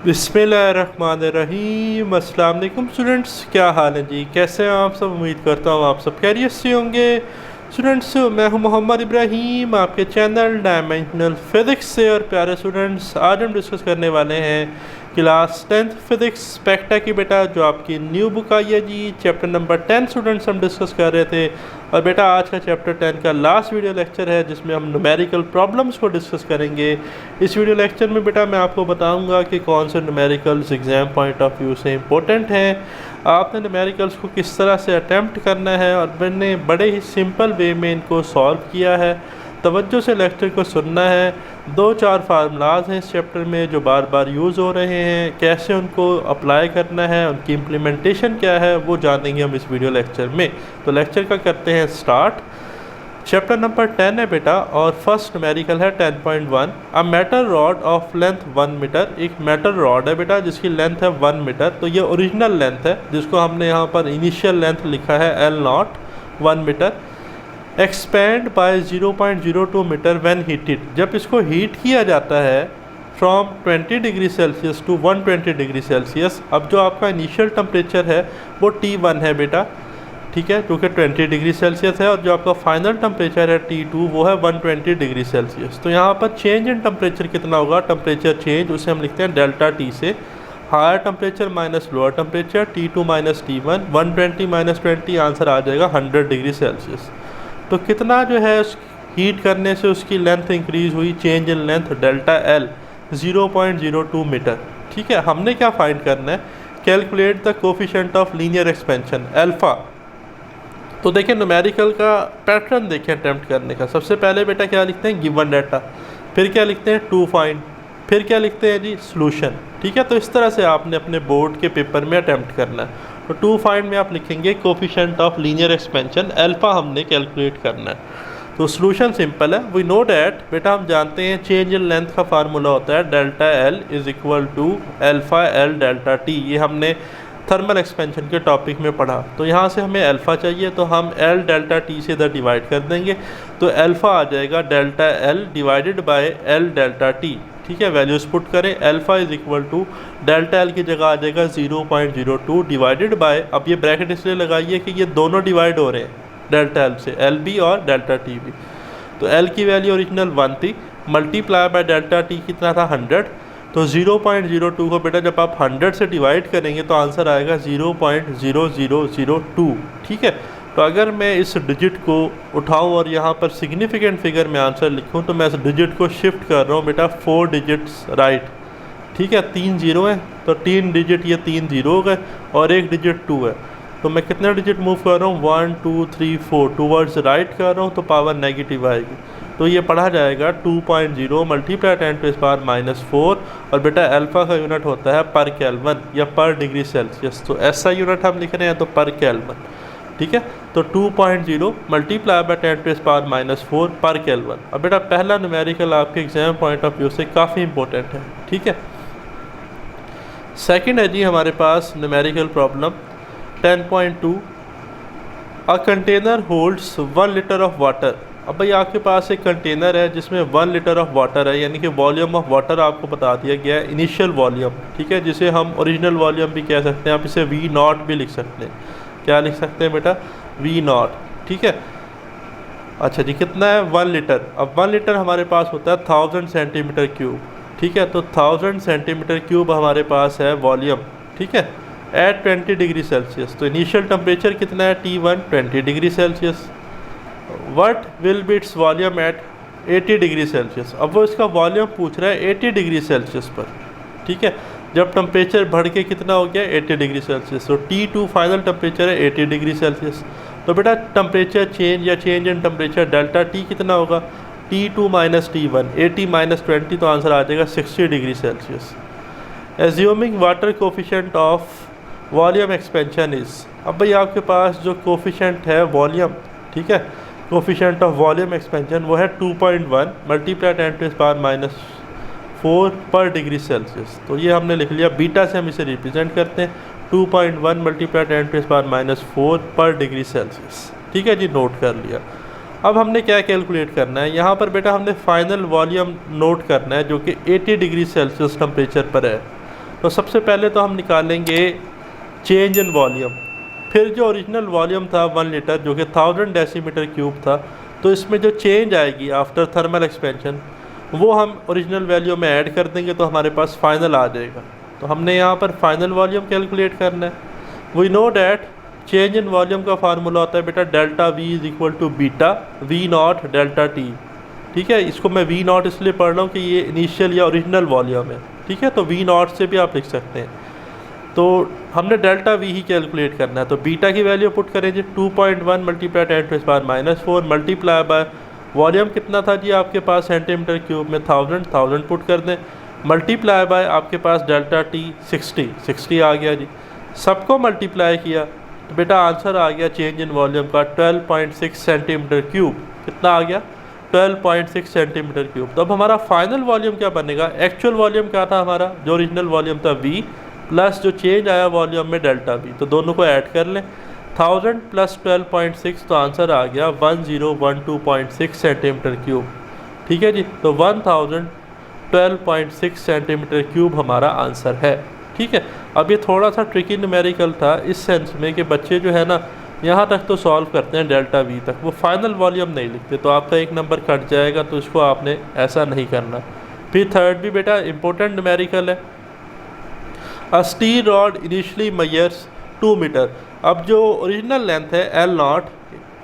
बिस्मिल्लाहिर्रहमानिर्रहीम। अस्सलाम वालेकुम स्टूडेंट्स, क्या हाल है जी? कैसे हैं आप सब? उम्मीद करता हूँ आप सब खैरियत से होंगे। स्टूडेंट्स, मैं हूँ मोहम्मद इब्राहीम, आपके चैनल डायमेंशनल फिज़िक्स से। और प्यारे स्टूडेंट्स, आज हम डिस्कस करने वाले हैं क्लास 10th फिज़िक्स स्पेक्टा की बेटा, जो आपकी न्यू बुक आई है जी, चैप्टर नंबर 10 स्टूडेंट्स हम डिस्कस कर रहे थे। और बेटा आज का चैप्टर 10 का लास्ट वीडियो लेक्चर है, जिसमें हम न्यूमेरिकल प्रॉब्लम्स को डिस्कस करेंगे। इस वीडियो लेक्चर में बेटा मैं आपको बताऊंगा कि कौन से numericals exam point of view से इंपॉर्टेंट हैं, आपने न्यूमेरिकल्स को किस तरह से अटैम्प्ट करना है, और मैंने बड़े ही सिंपल वे में इनको सॉल्व किया है। तवज्जो से लेक्चर को सुनना है। 2-4 फार्मूलाज हैं इस चैप्टर में जो बार बार यूज़ हो रहे हैं, कैसे उनको अप्लाई करना है, उनकी इम्प्लीमेंटेशन क्या है, वो जानेंगे हम इस वीडियो लेक्चर में। तो लेक्चर का करते हैं स्टार्ट। चैप्टर नंबर 10 है बेटा, और फर्स्ट न्यूमेरिकल है 10.1। A metal rod of length 1 metre. एक मेटल रॉड है बेटा जिसकी लेंथ है 1 मीटर। तो ये ओरिजिनल लेंथ है, जिसको हमने यहाँ पर इनिशियल लेंथ लिखा है L0 1 metre. Expand by 0.02 metre when heated. जब इसको हीट किया जाता है from 20 degree Celsius to 120 degree Celsius. अब जो आपका इनिशियल टेम्परेचर है वो T1 है बेटा, ठीक है, क्योंकि 20 डिग्री सेल्सियस है। और जो आपका फाइनल टेम्परेचर है T2 वो है 120 डिग्री सेल्सियस। तो यहाँ पर चेंज इन टेम्परेचर कितना होगा, टेम्परेचर चेंज, उसे हम लिखते हैं डेल्टा T से। Higher temperature minus lower temperature, T2 minus T1, 120 minus 20, answer आ जाएगा 100 डिग्री सेल्सियस। तो कितना जो है हीट करने से उसकी लेंथ इंक्रीज़ हुई, change in length delta L 0.02 metre. ठीक है, हमने क्या फाइंड करना है, calculate the coefficient of linear expansion alpha. तो देखिए न्यूमेरिकल का पैटर्न देखें अटैम्प्ट करने का। सबसे पहले बेटा क्या लिखते हैं, गिवन डाटा, फिर क्या लिखते हैं, टू फाइंड, फिर क्या लिखते हैं जी, सॉल्यूशन। ठीक है, तो इस तरह से आपने अपने बोर्ड के पेपर में अटैम्प्ट करना है। तो टू फाइंड में आप लिखेंगे coefficient of linear expansion alpha हमने कैलकुलेट करना है। तो सॉल्यूशन सिंपल है, वी नो डैट, बेटा हम जानते हैं चेंज इन लेंथ का फार्मूला होता है delta L is equal to alpha L delta T। ये हमने थर्मल एक्सपेंशन के टॉपिक में पढ़ा। तो यहाँ से हमें अल्फ़ा चाहिए, तो हम L डेल्टा T से इधर डिवाइड कर देंगे, तो अल्फ़ा आ जाएगा delta L divided by L delta T। ठीक है, वैल्यूज़ पुट करें, alpha is equal to delta L की जगह आ जाएगा 0.02 डिवाइडेड बाय, अब ये ब्रैकेट इसलिए लगाइए कि ये दोनों डिवाइड हो रहे हैं डेल्टा L से, L भी और डेल्टा T भी। तो L की वैल्यू ओरिजिनल 1 थी, मल्टीप्लाई बाय डेल्टा T कितना था 100। तो 0.02 को बेटा जब आप 100 से डिवाइड करेंगे तो आंसर आएगा 0.0002। ठीक है, तो अगर मैं इस डिजिट को उठाऊं और यहाँ पर सिग्निफिकेंट फिगर में आंसर लिखूं, तो मैं इस डिजिट को शिफ्ट कर रहा हूँ बेटा 4 डिजिट्स राइट। ठीक है, 3 जीरो है, तो 3 डिजिट ये 3 जीरो हो गए, और एक डिजिट 2 है। तो मैं कितना डिजिट मूव कर रहा हूँ, 1 2 3 4 टूवर्ड्स राइट कर रहा हूँ, तो पावर नेगेटिव आएगी। तो ये पढ़ा जाएगा 2.0 मल्टीप्लाई 10⁻⁴। और बेटा अल्फ़ा का यूनिट होता है पर केल्विन या पर डिग्री सेल्सियस। तो ऐसा यूनिट हम लिख रहे हैं तो पर केल्विन। ठीक है, तो 2.0 मल्टीप्लाई बाय 10⁻⁴ पर केल्विन। अब बेटा पहला न्यूमेरिकल आपके एग्जाम पॉइंट ऑफ व्यू से काफ़ी इंपॉर्टेंट है। ठीक है, सेकंड है जी हमारे पास numerical problem 10.2। A container holds 1 litre of water. अब भाई आपके पास एक कंटेनर है जिसमें 1 लीटर ऑफ वाटर है, यानी कि वॉल्यूम ऑफ वाटर आपको बता दिया गया है, इनिशियल वॉल्यूम। ठीक है, जिसे हम ओरिजिनल वॉल्यूम भी कह सकते हैं, आप इसे V0 भी लिख सकते हैं। क्या लिख सकते हैं बेटा, V0। ठीक है, अच्छा जी, कितना है 1 लीटर। अब 1 लीटर हमारे पास होता है 1000 सेंटीमीटर क्यूब। ठीक है, तो 1000 सेंटीमीटर क्यूब हमारे पास है वॉल्यूम। ठीक है, एट 20 डिग्री सेल्सियस। तो इनिशियल टेम्परेचर कितना है T1 20 degree Celsius. What will be its volume at 80 degree Celsius. अब वो इसका वॉल्यूम पूछ रहा है 80 डिग्री सेल्सियस पर। ठीक है, जब टेम्परेचर बढ़ के कितना हो गया 80 डिग्री सेल्सियस, तो T2 फाइनल टेम्परेचर है 80 डिग्री सेल्सियस। तो बेटा टेम्परेचर चेंज या change in temperature delta T कितना होगा, T2 माइनस T1, 80 माइनस 20, तो आंसर आ जाएगा 60 degree Celsius. Assuming water coefficient of volume expansion is. अब भाई आपके पास जो कोफिशिएंट है वॉल्यूम, ठीक है, कोफिशिएंट ऑफ वॉल्यूम एक्सपेंशन वो है 2.1 मल्टीप्लाई 10⁻⁴ पर डिग्री सेल्सियस। तो ये हमने लिख लिया, बीटा से हम इसे रिप्रेजेंट करते हैं, 2.1 मल्टीप्लाई 10⁻⁴ पर डिग्री सेल्सियस। ठीक है जी, नोट कर लिया। अब हमने क्या कैलकुलेट करना है, यहाँ पर बेटा हमने फाइनल वॉल्यूम नोट करना है जो कि 80 डिग्री सेल्सियस टेम्परेचर पर है। तो सबसे पहले तो हम निकालेंगे चेंज इन वॉल्यूम, फिर जो ओरिजिनल वॉल्यूम था 1 लीटर जो कि 1000 डेसीमीटर क्यूब था, तो इसमें जो चेंज आएगी आफ्टर थर्मल एक्सपेंशन वो हम ओरिजिनल वैल्यू में ऐड कर देंगे तो हमारे पास फाइनल आ जाएगा। तो हमने यहाँ पर फाइनल वॉल्यूम कैलकुलेट करना है। We know that change in volume का फार्मूला होता है बेटा delta V is equal to beta V naught delta T. ठीक है, इसको मैं वी नॉट इसलिए पढ़ रहा हूँ कि ये इनिशियल या ओरिजिनल वॉल्यूम है। ठीक है, तो वी नॉट से भी आप लिख सकते हैं। तो हमने डेल्टा वी ही कैलकुलेट करना है, तो बीटा की वैल्यू पुट करें जी 2.1 मल्टीप्लाई 10⁻⁻⁴ मल्टीप्लाई बाय वॉल्यूम कितना था जी आपके पास सेंटीमीटर क्यूब में 1000 पुट कर दें, मल्टीप्लाई बाय आपके पास डेल्टा टी 60 आ गया जी। सबको मल्टीप्लाई किया तो बेटा आंसर आ गया चेंज इन वॉल्यूम का 12.6 सेंटीमीटर क्यूब। कितना आ गया? 12.6 सेंटीमीटर क्यूब। तो अब हमारा फाइनल वॉल्यूम क्या बनेगा? एक्चुअल वॉल्यूम क्या था हमारा? जो ओरिजिनल वॉल्यूम था V प्लस जो चेंज आया वॉल्यूम में डेल्टा V, तो दोनों को ऐड कर लें। 1000 प्लस 12.6 तो आंसर आ गया 1012.6 सेंटीमीटर क्यूब। ठीक है जी, तो 1012.6 सेंटीमीटर क्यूब हमारा आंसर है। ठीक है, अब ये थोड़ा सा ट्रिकी न्यूमेरिकल था इस सेंस में कि बच्चे जो है ना यहाँ तक तो सॉल्व करते हैं डेल्टा वी तक, वो फाइनल वॉल्यूम नहीं लिखते, तो आपका एक नंबर कट जाएगा। तो इसको आपने ऐसा नहीं करना। फिर थर्ड भी बेटा इंपॉर्टेंट न्यूमेरिकल है। A steel rod initially measures 2 metre. अब जो ओरिजिनल लेंथ है L0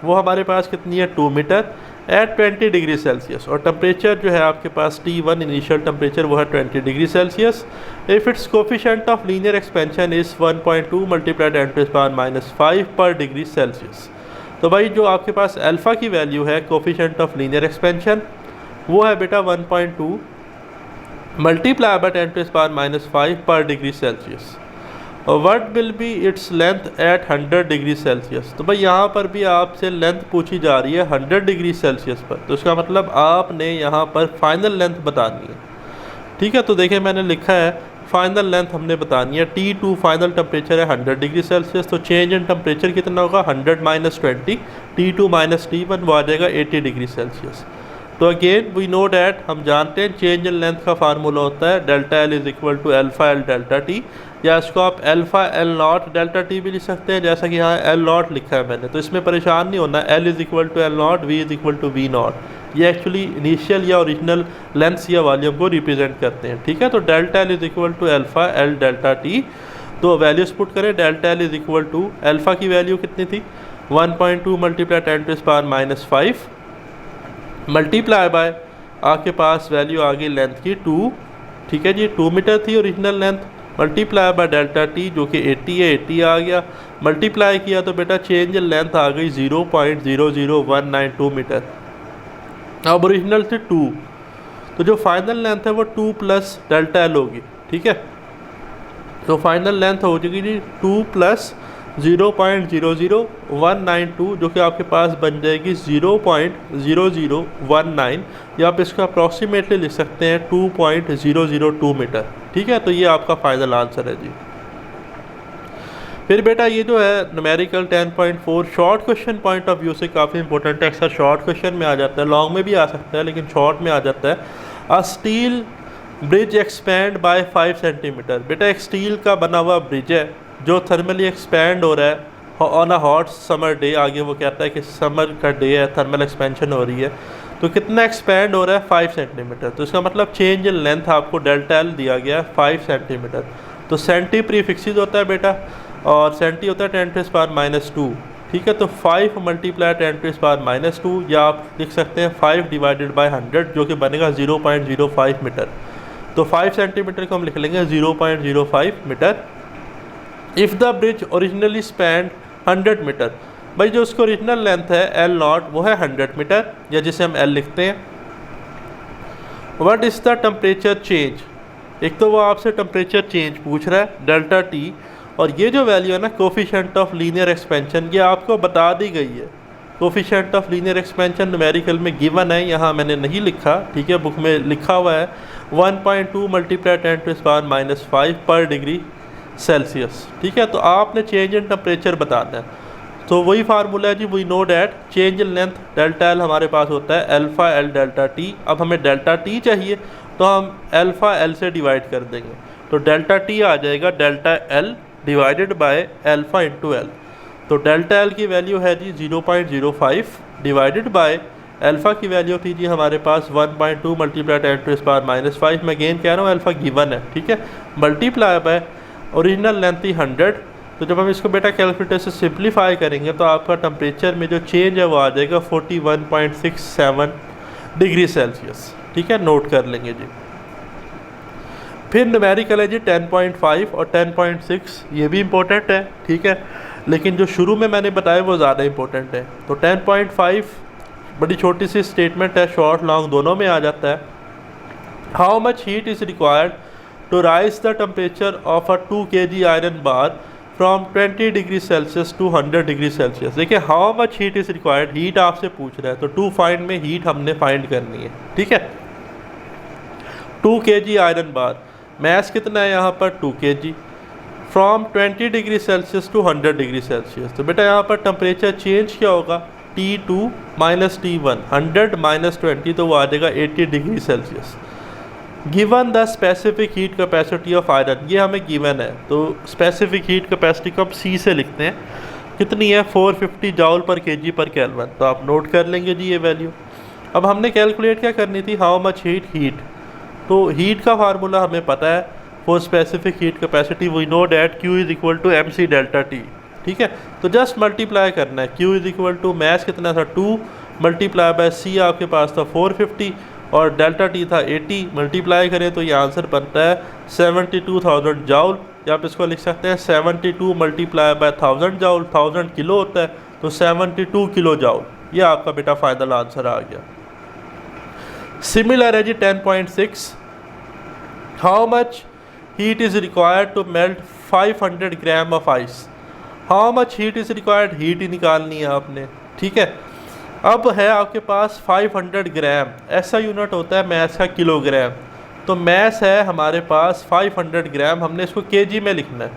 वो हमारे पास कितनी है? 2 मीटर एट 20 डिग्री सेल्सियस, और टेम्परेचर जो है आपके पास T1 इनिशियल टेम्परेचर वो है 20 degree Celsius. If its coefficient of linear expansion is 1.2 multiply 10⁻⁻5 per degree Celsius. तो भाई जो आपके पास अल्फ़ा की वैल्यू है कोफिशिएंट ऑफ लीनियर एक्सपेंशन वो है बेटा 1.2 multiply by 10⁻⁻5 per degree Celsius. और what will be its length at 100 degree Celsius. तो भाई यहाँ पर भी आपसे लेंथ पूछी जा रही है 100 डिग्री सेल्सियस पर, तो इसका मतलब आपने यहाँ पर फाइनल लेंथ बतानी है। ठीक है, तो देखिए मैंने लिखा है फाइनल लेंथ हमने बतानी है। T2 फाइनल टेम्परेचर है 100 डिग्री सेल्सियस, तो चेंज इन टेम्परेचर कितना होगा? 100 माइनस 20 T2 माइनस T1 वो आ जाएगा 80 डिग्री सेल्सियस। तो अगेन वी नो डैट हम जानते हैं चेंज इन लेंथ का फार्मूला होता है delta L is equal to alpha L delta T, या इसको आप अल्फ़ा L0 डेल्टा T भी लिख सकते हैं, जैसा कि यहाँ L0 लिखा है मैंने। तो इसमें परेशान नहीं होना, L is equal to L0 V is equal to V0। ये एक्चुअली इनिशियल या ओरिजिनल लेंथ या वॉल्यूम को रिप्रेजेंट करते हैं। ठीक है, तो delta L is equal to alpha L delta T। तो वैल्यूज़ पुट करें, delta L is equal to alpha की वैल्यू कितनी थी? 1.2 मल्टीप्लाई 10⁻⁻5 मल्टीप्लाई बाय आपके पास वैल्यू आ गई लेंथ की 2। ठीक है जी, 2 मीटर थी original length, multiply by delta T जो कि 80 है, 80 आ गया। मल्टीप्लाई किया तो बेटा चेंज इन लेंथ आ गई 0.00192 मीटर। अब ओरिजिनल थी 2, तो जो फाइनल लेंथ है वो 2 प्लस डेल्टा L होगी। ठीक है, तो फाइनल लेंथ हो जाएगी जी 2 प्लस 0.00192 जो कि आपके पास बन जाएगी 0.0019, या आप इसको अप्रॉक्सीमेटली लिख सकते हैं 2.002 मीटर। ठीक है, तो ये आपका फाइनल आंसर है जी। फिर बेटा ये जो है numerical 10.4 short question point of view से काफ़ी इंपॉर्टेंट है। अक्सर शॉर्ट क्वेश्चन में आ जाता है, लॉन्ग में भी आ सकता है लेकिन शॉर्ट में आ जाता है। A steel bridge expand by 5 centimetre. बेटा एक स्टील का बना हुआ ब्रिज है जो थर्मली एक्सपैंड हो रहा है on a hot summer day. आगे वो कहता है कि समर का डे है, थर्मल एक्सपेंशन हो रही है, तो कितना एक्सपैंड हो रहा है? 5 सेंटीमीटर। तो इसका मतलब चेंज इन लेंथ आपको डेल्टा L दिया गया है 5 सेंटीमीटर। तो सेंटी प्रीफिक्सिस होता है बेटा, और सेंटी होता है 10⁻⁻2। ठीक है, तो 5 मल्टीप्लाई 10⁻⁻2, या आप लिख सकते हैं 5 डिवाइडेड बाय 100 जो कि बनेगा 0.05 मीटर। तो 5 सेंटीमीटर को हम लिख लेंगे 0.05 metre. If the bridge originally spanned 100 metre. भाई जो उसको ओरिजिनल लेंथ है L0 वो है 100 मीटर, या जिसे हम L लिखते हैं। What is the temperature change. एक तो वो आपसे टेम्परेचर चेंज पूछ रहा है डेल्टा T, और ये जो वैल्यू है ना कोफिशिएंट ऑफ लीनियर एक्सपेंशन, ये आपको बता दी गई है। Coefficient of linear expansion numerical में गिवन है, यहाँ मैंने नहीं लिखा। ठीक है, बुक में लिखा हुआ है 1.2 मल्टीप्लाई 10⁻⁻5 पर डिग्री सेल्सियस। ठीक है, तो आपने चेंज इन टेम्परेचर बताना है। तो वही फार्मूला है जी, we know that change in length delta L हमारे पास होता है अल्फ़ा L डेल्टा T। अब हमें डेल्टा T चाहिए तो हम अल्फ़ा L से डिवाइड कर देंगे। तो डेल्टा टी आ जाएगा delta L divided by alpha into L. तो डेल्टा एल की वैल्यू है जी 0.05 डिवाइडेड बाय अल्फ़ा की वैल्यू थी जी हमारे पास 1.2 मल्टीप्लाई 10⁻⁵। मैं अगेन कह रहा हूँ अल्फ़ा गिवन है, ठीक है, मल्टीप्लाई बाय ओरिजिनल लेंथ थी 100। तो जब हम इसको बेटा कैलकुलेटर से सिंप्लीफाई करेंगे तो आपका टेम्परेचर में जो चेंज है वो आ जाएगा 41.67 डिग्री सेल्सियस, ठीक है, नोट कर लेंगे जी। फिर न्यूमेरिकल है जी 10.5 और 10.6, ये भी इम्पोर्टेंट है, ठीक है, लेकिन जो शुरू में मैंने बताया वो ज़्यादा इम्पोर्टेंट है। तो 10.5 बड़ी छोटी सी स्टेटमेंट है, शॉर्ट लॉन्ग दोनों में आ जाता है। How much heat is required to raise the temperature of a 2 kg iron bar from 20 degree Celsius to 100 degree celsius. देखिए how much heat is required, heat आपसे पूछ रहा है, तो टू फाइंड में हीट हमने फाइंड करनी है, ठीक है। 2 kg आयरन बार, मैस कितना है यहाँ पर 2 kg, from 20 degree Celsius to 100 degree Celsius. तो बेटा यहाँ पर टेम्परेचर चेंज क्या होगा, T2 माइनस T1, 100 माइनस 20 तो वो आ जाएगा 80 degree Celsius. Given the specific heat capacity of iron, ये हमें गिवन है, तो स्पेसिफिक हीट कैपेसिटी को हम C से लिखते हैं, कितनी है 450 जॉल पर kg पर केल्विन। तो आप नोट कर लेंगे जी ये वैल्यू। अब हमने कैलकुलेट क्या करनी थी, हाउ मच हीट, तो हीट का फार्मूला हमें पता है for specific heat capacity, we know that Q is equal to MC delta T, ठीक है। तो जस्ट मल्टीप्लाई करना है, Q is equal to mass कितना था 2 मल्टीप्लाई बाय C आपके पास था 450 और डेल्टा टी था 80, मल्टीप्लाई करें तो ये आंसर बनता है 72,000 जाउल, या आप इसको लिख सकते हैं 72 मल्टीप्लाई बाय 1000 जाउल, 1000 किलो होता है तो 72 किलो जाउल, ये आपका बेटा फाइनल आंसर आ गया। सिमिलर है जी 10.6, how much heat is required to melt 500 gram of ice. How much heat is required, heat ही निकालनी है आपने, ठीक है। अब है आपके पास 500 ग्राम, ऐसा यूनिट होता है मैस का किलोग्राम, तो मैस है हमारे पास 500 ग्राम, हमने इसको केजी में लिखना है।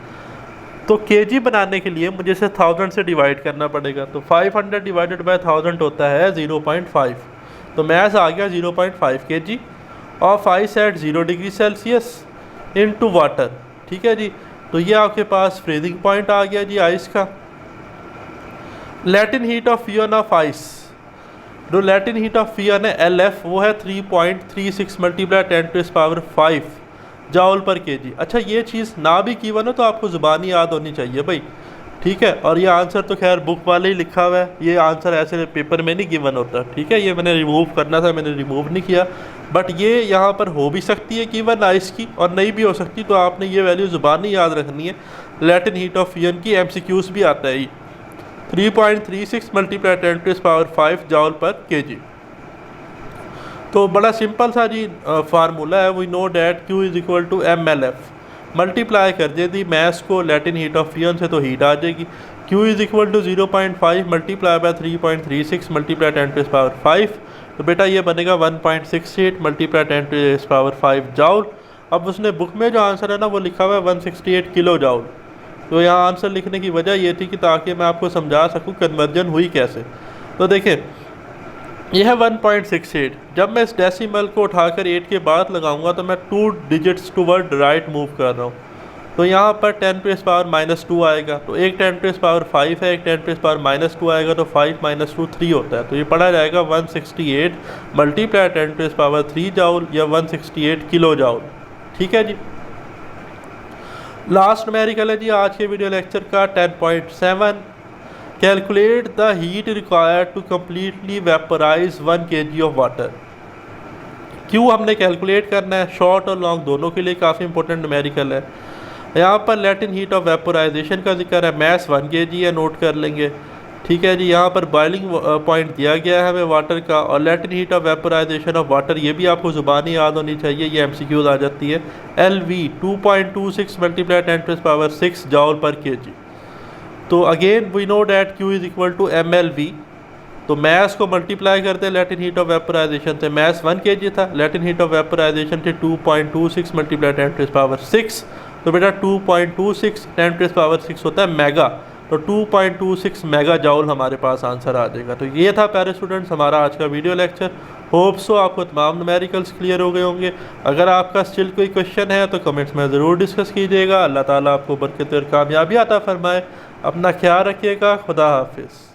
तो केजी बनाने के लिए मुझे इसे 1000 से डिवाइड करना पड़ेगा, तो 500 डिवाइडेड बाय 1000 होता है 0.5, तो मैस आ गया 0.5 kg of ice eight 0 degree Celsius into water, ठीक है जी। तो ये आपके पास फ्रीजिंग पॉइंट आ गया जी आइस का। Latin heat of fusion of ice, जो लैटिन हीट ऑफ फ्यूजन है LF, वो है 3.36 मल्टीप्लाई 10⁵ जाउल पर kg। अच्छा ये चीज़ ना भी गिवन हो तो आपको ज़ुबानी याद होनी चाहिए भाई, ठीक है। और ये आंसर तो खैर बुक वाले ही लिखा हुआ है, ये आंसर ऐसे पेपर में नहीं गिवन होता, ठीक है। ये मैंने रिमूव करना था, मैंने रिमूव नहीं किया, बट ये यहाँ पर हो भी सकती है गिवन आइस की और नहीं भी हो सकती, तो आपने ये वैल्यू ज़ुबानी याद रखनी है। लैटिन हीट ऑफ फ्यूजन की MCQs भी आता है 3.36 मल्टीप्लाई 10⁵ जाउल पर kg। तो बड़ा सिंपल सा जी फार्मूला है, we know that Q is equal to MLF, multiply कर दे दी मैस को लैटिन हीट ऑफ फ्यूजन से तो हीट आ जाएगी। Q is equal to 0.5 multiply by 3.36 multiply 10⁵, तो बेटा ये बनेगा 1.68 मल्टीप्लाई 10⁵ जाउल। अब उसने बुक में जो आंसर है ना वो लिखा हुआ है 168 किलो जाउल, तो यहाँ आंसर लिखने की वजह ये थी कि ताकि मैं आपको समझा सकूँ कन्वर्जन हुई कैसे। तो देखें यह है 1.68, जब मैं इस डेसिमल को उठाकर 8 के बाद लगाऊंगा तो मैं 2 डिजिट्स टूवर्ड राइट मूव कर रहा हूँ, तो यहाँ पर 10⁻⁻2 आएगा, तो एक 10⁻5 है, एक 10⁻⁻2 आएगा, तो 5 - 2 3 होता है, तो ये पढ़ा जाएगा 168 मल्टीप्लाई 10⁻3 जाउल या 168 किलो जाउल, ठीक है जी। लास्ट न्यूमेरिकल है जी आज के वीडियो लेक्चर का 10.7, calculate the heat required to completely vaporise 1 kg of water. क्यों हमने कैलकुलेट करना है, शॉर्ट और लॉन्ग दोनों के लिए काफ़ी इंपॉर्टेंट न्यूमेरिकल है। यहाँ पर लैटिन हीट ऑफ वेपोराइजेशन का जिक्र है, मैस 1 kg है, नोट कर लेंगे, ठीक है जी। यहाँ पर बॉइलिंग पॉइंट दिया गया है हमें वाटर का, और Latin heat of vaporisation of water ये भी आपको ज़ुबानी याद होनी चाहिए, ये MCQs आ जाती है। LV 2.26 मल्टीप्लाई 10⁻6 जाउल पर kg। तो again we know that Q is equal to MLV, तो मैस को मल्टीप्लाई करते हैं लैटिन हीट ऑफ वेपोराइजेशन से, मैस 1 kg था, लैटिन हीट ऑफ वेपोराइजेशन थे 2.26 मल्टीप्लाई 10⁻6, तो बेटा 2.26 10⁻6 होता है मेगा, तो 2.26 मेगा जाउल हमारे पास आंसर आ जाएगा। तो ये था प्यारे स्टूडेंट्स हमारा आज का वीडियो लेक्चर। होप सो आपको तमाम न्यूमेरिकल्स क्लियर हो गए होंगे। अगर आपका स्टिल कोई क्वेश्चन है तो कमेंट्स में ज़रूर डिस्कस कीजिएगा। अल्लाह ताला आपको बरकत और कामयाबी अता फरमाए। अपना ख्याल रखिएगा। खुदा हाफिज़।